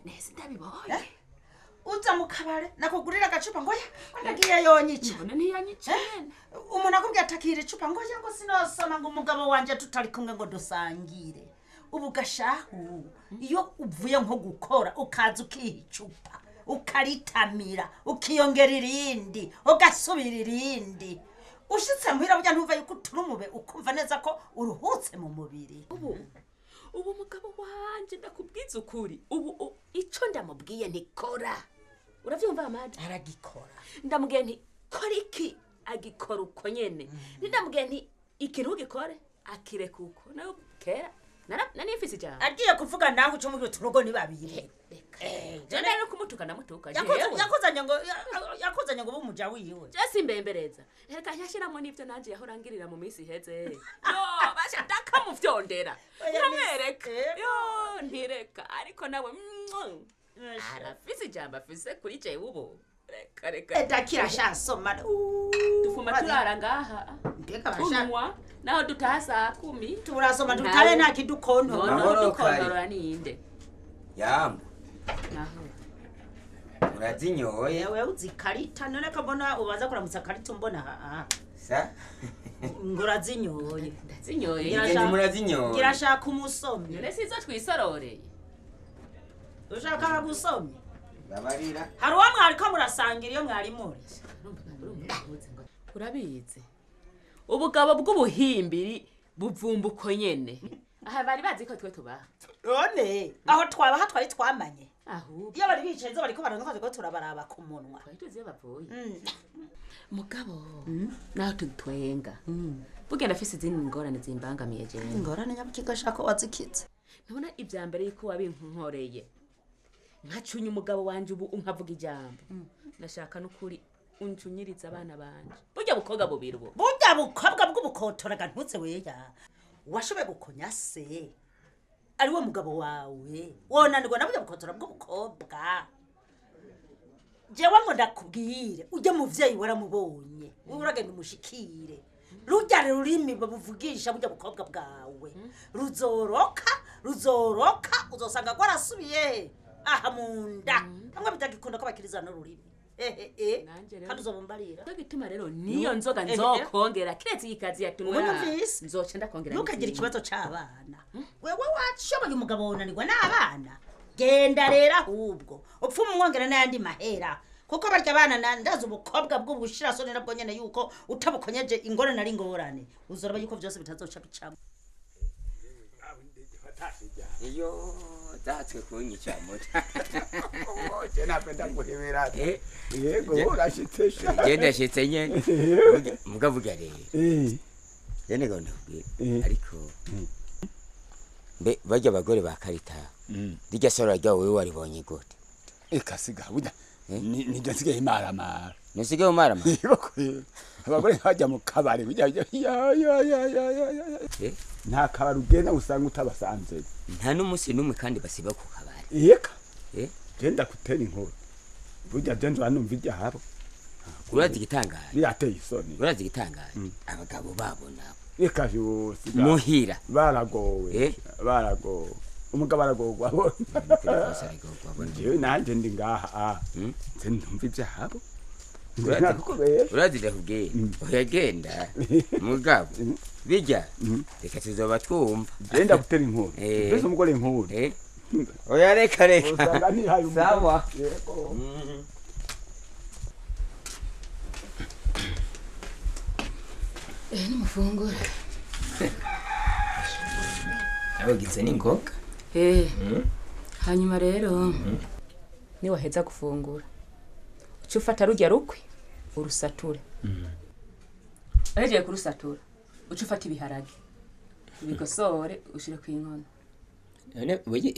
neza ndabibonye uza mu kabare nakugurira agacupa ngoya nagiye yonyica none ntiyanyica umuntu akubwiye atakira icupa ngoya ngo sinosoma ngo umugabo wanje tutari kumwe ngo dusangire ubu gashahu iyo uvuye nko gukora ukaza ukiha icupa ukaritamira ukiyongera irindi ugasubira irindi ushitse muhira burya ntuva yuko uturumube ukumva neza ko uruhutse mu mubiri ubu mugabo wanje ndakubwiza ukuri ubu ico ndamubwiye ntikora uravyumva amadi aragikora ndamubwiye nti kora iki agikora uko nyene ndamubwiye nti ikintu ugikore akireka uko nayo kera nanifise ijambo agiye kuvuga naho uco mu turugo ni babiri jana no kumutuka namutuka yakuzanye ngo bumuja wiwe jesi mbembereza reka nyashiramo nivyo nanje yahorangirira mu misi heze yo basha ndakamufyondera namwereka yo ntireka ariko nawe arafise ijambo afise kuri jewe ubu reka edakira shasoma tufuma turara ngaha ndeka basha naho dutaha saa 10 turasoma dutahe nta kidukontora ninde yambo naho urazinyoye wewe uzikarita none ko mbona ubaza kuramutsa karita mbona sa ngurazinyoye ndazinyoye ngende murazinyoye kirashaka umusomye none sizo twisororeye ushaka gusomye babarira hari uwo mwari ko murasangira iyo mwari muri urabizi ubugabo bw'ubuhimbiri buvumbuko nyene aha bari bazi ko twe tubaha none aho twabaha twari twamanye ahubwo iyo bari bicaye zo bariko baranka ko turabaraba ku munwa twari tuzi bavuye mugabo naho tutwenga bugenda afise izindi ngorane zimbangamiye jewe ingorane nyabukiga shaka wazikitse nabona ibya mbere yuko wabinkoreye nkacunya umugabo wanje ubu unkavuga ijambo nashaka n'ukuri uncunyiriza abana banje burya bukobwa bubiri ubu burya bukobwa bw'ubukotoraga ntutse weya washobe gukonya se ari we mugabo wawe wonanirwa na burya bukotora bw'ubukobwa jewe ngo ndakubwire ujye muvyeyi waramubonye uragenda umushikire rujya rurimi babuvugisha burya bukobwa bwawe ruzoroka uzosanga gwarasubiye aha munda tamwe bitagikunda ko bakiriza no rurimi kandi uzobumbarira cyo gituma rero niyo nzoga nzokongera kiretse ikazi yatumwa nzoca ndakongera ntukagira ikibazo c'abana wewe washoboye umugabo wonanirwa n'abana genda rero ahubwo upfuma umwongera n'ayandi mahera kuko barya abana ndazi ubukobwa bw'ubushira soni nabwo nyene yuko utabukonyeje ingorane ari ingorane uzoraba yuko vyose bitazoca bicamo iyo datwe kunyica muta oje napenda kuhebera yego urashitse genda shitse nyene mugavuga rero yene gona ariko mbe bajya abagore ba karita rijya sora rya wewe waribonye gute ekasiga buda ni jasiga imara nisiga umara abagore bajya mu kabare bijya nta kabare ugenda usanga utabasanze nta n'umusi n'umwe kandi basiba ku kabare yeka genda kutera inkuru burya jenzo banumva ijya habo urazi igitangaje birateye isoni urazi igitangaje abagabo babo nabo yeka vyose muhira baragowe umugabo aragogwa abona jewe nanje ndi ngaha nze ndumva ijya habo urazi ndakubwiye uyagenda mugabo bijya reka tuzoba twumva genda gutera inkuru mbese umugore inkuru oya reka usanga ntihaye sawa nimufungura abagize n'ingoga hanyuma rero niwaheza gufungura uca ufata rujya rukwi urusature ahejeje kurusatura uca ufata ibiharage ubigosore ushire ku inkono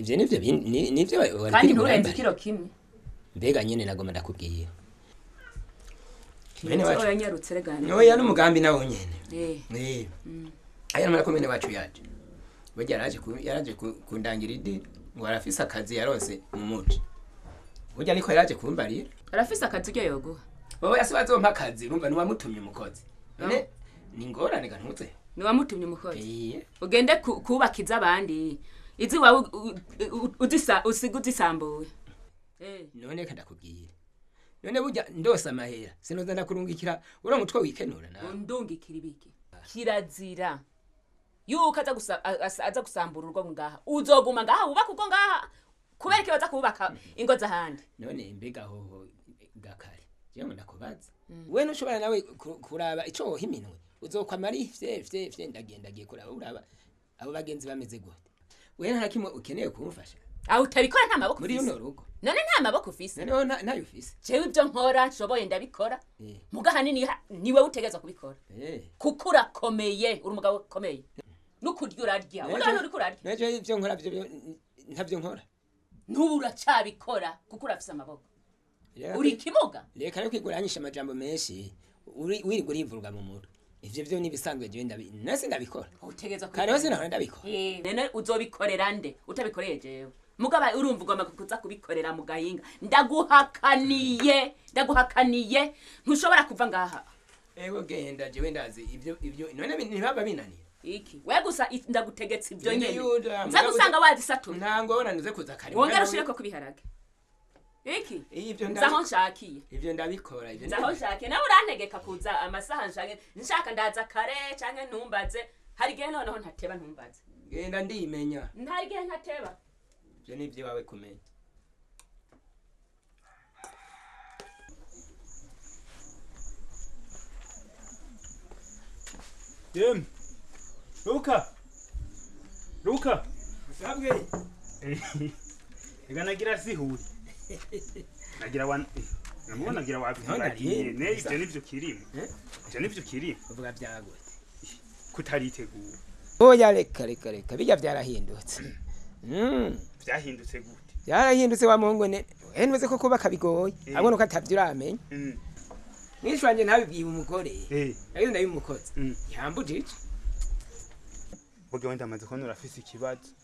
ivyo nivyo kandi nturenze ikiro kimwe mbega nyene nagoma ndakubwiye mwene wacu yanyarutse regana oya n'umugambi nawo nyene aya namara ko mwene wacu yaje burya yaraje kundangira idi ngo arafise akazi yarose mu muci burya niko yaraje kumbarira arafise akazi ryo yoguha wowe yasibazompa akazi urumva niwamutumye umukozi none ni ngorane gantutse niwamutumye umukozi ugende kubakiza abandi izi wawe usiga uzisambuye none kadakubwira none burya ndose amahera sinoza ndakurungikira ura mutwe wikenura nawe undungikira ibiki kirazira yuko aza gusambura urwo ngaha uzoguma ngaha ubaka uko ngaha kubera ko baza kubaka ingo z'ahandi none mbega hoho gakare jewe ndakubaza we nushobora nawe kuraba ico wohiminwe uzokwama ari fye ndagendagiye kuraba uraba abo bagenzi bameze gute we nta kimwe ukeneye kumufasha aho utabikora nta maboko muri uno rugo none nta maboko ufise none nayo ufise jewe ibyo nkora nshoboye ndabikora mugahanini niwe utegeza kubikora kuko urakomeye uri umugabo ukomeye nukurya urarya urabona uri kurarya naje ibyo nkora byo ntabyo nkora nubu uracabikora kuko urafise amaboko uri kimuga reka no kwiguranyisha amajambo menshi uri urivuruga mu mutwe ivyo byo nibisanzwe je nase ndabikora utegeza kare hose naho ndabikora nene uzobikorera nde utabikoreye jewe mugaba urumva ugomba kuza kubikorera mu gahinga ndaguhakaniye ntushobora kuva ngaha ego genda jewe ndazi ivyo none ntibaba binaniye iki we gusa ndagutegetse ibyo nyene nza gusanga wazisatura ntango wona nuze kuza kare wongera ushireko kubiharage iki ivyo nzaho nshakiye ivyo ndabikora ivyo nzaho nshakiye nawe urantegeka kuza amasaha nshaka ndaza kare canke ntumbaze hari gihe noneho ntateba ntumbaze genda ndimenya ntari gihe ntateba ivyo nivyo wawe kumenya Dem. Luka. Sabwe. Ega nagira sihuri. Nagira wan. Namubona nagira wapi ngagiye. Ne ivyo nivyo kirimo. Ivyo nivyo kirimo. Uvuga byago. Kutaritegura. Oya reka bijya byarahindutse. Byahindutse gute? Byarahindutse wa muhungu ne. Henweze ko kubaka bigoye. Abona ko atavyuramenya. Nishwanje ntabibwiye umugore. Nagize ndabimukoze. Yambujije. Boge wenda amaze ko nurafise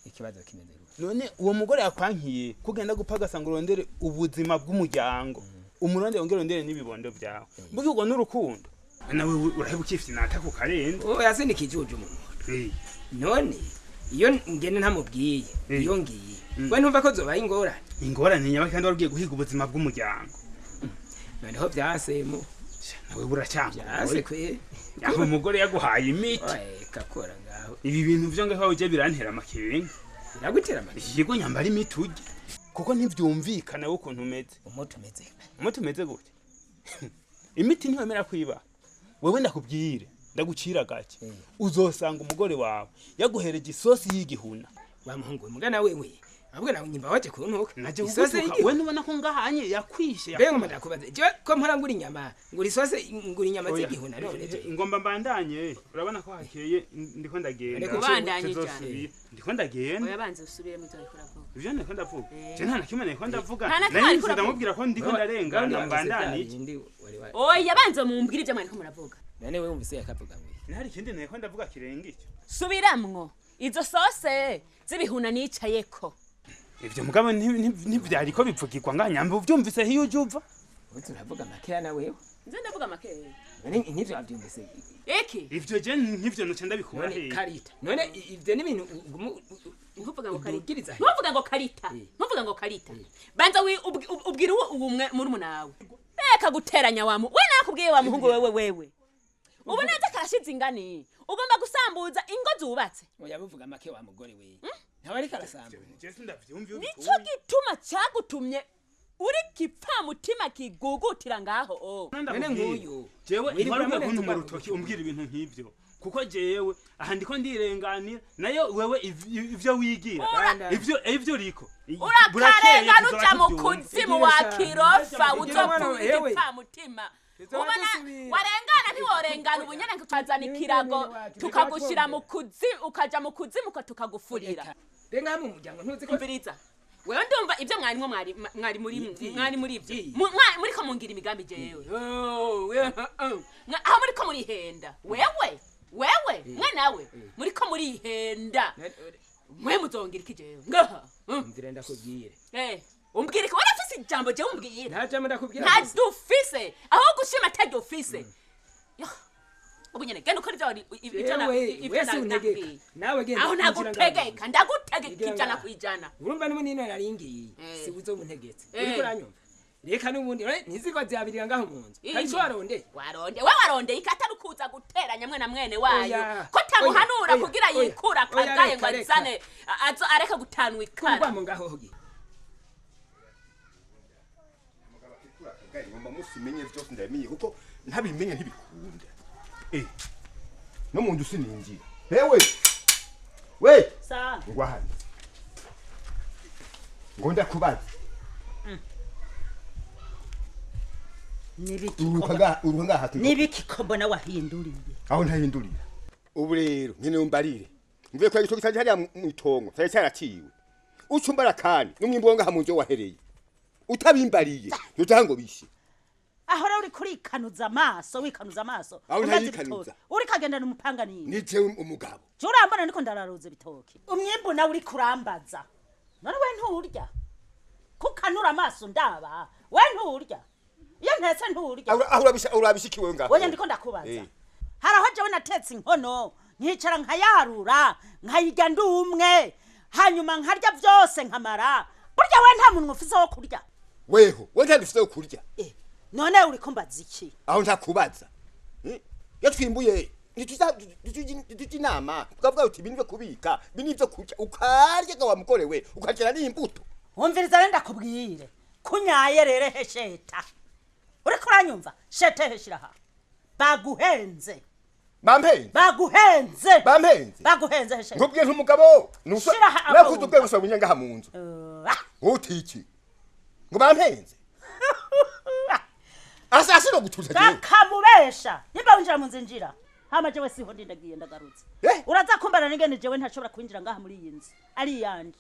ikibazo kimeze none uwo mugore yakwankiye kugenda gupagasa ngo urondere ubuzima bw'umuryango umuronde ongerondere nibibondo byawe bugi ugo n'urukundo nawe urahebukifite nata ku karende yase nikijuju mu mutwe none iyo ngene ntamubwiye iyo ngiye we ntumva ko zobaye ingorane nyaba kandi warugiye guhiga ubuzima bw'umuryango noneho byasemo nawe buracyanga byase kwe yaho umugore yaguhaye imiti kakora ngaho ibi bintu byo ngaho uje birantera amakenga biragutera amakenga yego nyambara imiti uje kuko ntivyumvikana ukuntu umeze umuti umeze gute imiti ntiwemera kwiba wewe ndakubwire ndagucira gake uzosanga umugore wawe yaguhereje isosi y'igihuna wa muhungu mugana wewe ahubwo nawe nyimba waje kuntuka naje isosi we nubona ko ngahanye yakwishe bengo madakubaze je ko mpora ngura inyama ngura isosi ngura inyama z'igihuna none ingomba mbandanye urabona ko hakeye ndiko ndagenda kubandanye cyane ndiko ndagenda oya banze usubire mu zari kuravuga ivyo ndiko ndavuga je nta nakimwe ndiko ndavuga nari ndamubwira ko ndiko ndarengana mbandanye oya banze mumbwire ivyo mwari ko muravuga none we wumvise yakavuga ngo ntari kindi ndiko ndavuga kirenga icyo subiramwo izo sose zibihuna nicayeko ivyo mugabo ntivyari ko bivugirwa nganyamba uvyumvise hiyo ujuva uravuga makeya na wewe nze ndavuga makeya none ntivyo wavyumvise iki ivyo je nk'ivyo nuce ndabikura he karita none ivyo ni ibintu ntuvuga ngo karita banza ubwira ubumwe muri munawe reka guteranya wamu we nakubwiye wa muhungu wewe ubu neza karashize ingani ugomba gusambuza ingo zubatse oya buvuga make wa mugore we ntawe ari karasamba nico gituma cyagutumye uri kipfa mutima kigugutira ngaho none nguyu jewe ibarume kuntu mu rutoki umbwira ibintu nk'ivyo kuko jewe aha ndiko ndirenganira nayo wewe ivyo wigira ivyo riko urakarega ruca mu kuzimu wa kirofa uzopfa mutima ubona warengana ntiworengana ubunyene tukazana ikirago tukagushira mu kuzimu ukaja mu kuzimu ko tukagufurira benga mu muryango ntuzi ko mviriza wewe ndumva ibyo mwarimo mwari muri ibyo muri ko mungira imigambi jewe aho muri ko muri henda wewe mwe nawe muri ko muri henda mwe muzongira iki jewe ngaha ndire ndakubwire umbwire ko warafise ijambo je umbwire nta jambo ndakubwira nta dufise aho gushima ta dufise ubunyene genda ukora ijana wese untegeka nawe genda aho nagutegeka ndagutegeka ijana kwijana urumva n'umunino naringiye si uzomuntegetse uriko uranyumva reka n'ubundi ntiziko zabirira ngaho mu nzu kandi so waronde ikatari kuza guteranya mwene wayo ko tamuhanura kugira yikura akagaye ngo azane areka gutanwa ikara kurwa mu ngaho hogi ngomba musimenye byose ndamenye kuko ntabimenye ntibikunda no mu nzu sininjira hewe we sa ngwa hano ngo ndakubaza nibiki ko mbona wahinduriye aho ntahindurira ubu rero nyene umbarire mvuye kwa gitoki canje hariya mu itongo cyari cyaraciwe ucumbara kandi n'umwimbo wanga hamunje wahereye utabimbariye ntutango bishi aho rero uri kurikanuza amaso wikanuza amaso uri kagendana umupanga nini nije umugabo cyo urambona niko ndararuze bitoki umwimbo nawe uri kurambaza none we nturya kukanura amaso ndaba we nturya iyo ntetse nturya aho urabishikiwe ngaho oya ndiko ndakubaza haraho jewe natetse inkono nkicara nkayarura nkayirya ndumwe hanyuma nkarya byose nkamara burya we nta muntu ufise wo kurya weho we nta ufise wo kurya none uri kumbaza iki aho ntakubaza iyo twimbuye nituji inama tukavuga uti binivyo kubika binivyo kurya ukarya wa mugore we ukakira n'imbuto wumviriza renda kubwire kunyaye rere hesheta uri kuranyumva shete heshiraha baguhenze baguhenze hesheta ngubwiye ntumugabo nakuzubwe gusa bunyenga hamunzu utiki ngo bampenze asasi no gutuza je kamubesha nimba winjira mu nzinjira hama jewe siho ndindagiye ndagarutse uraza kumbana n'ingene jewe ntashobora kwinjira ngaha muri iyi nzu ari yandi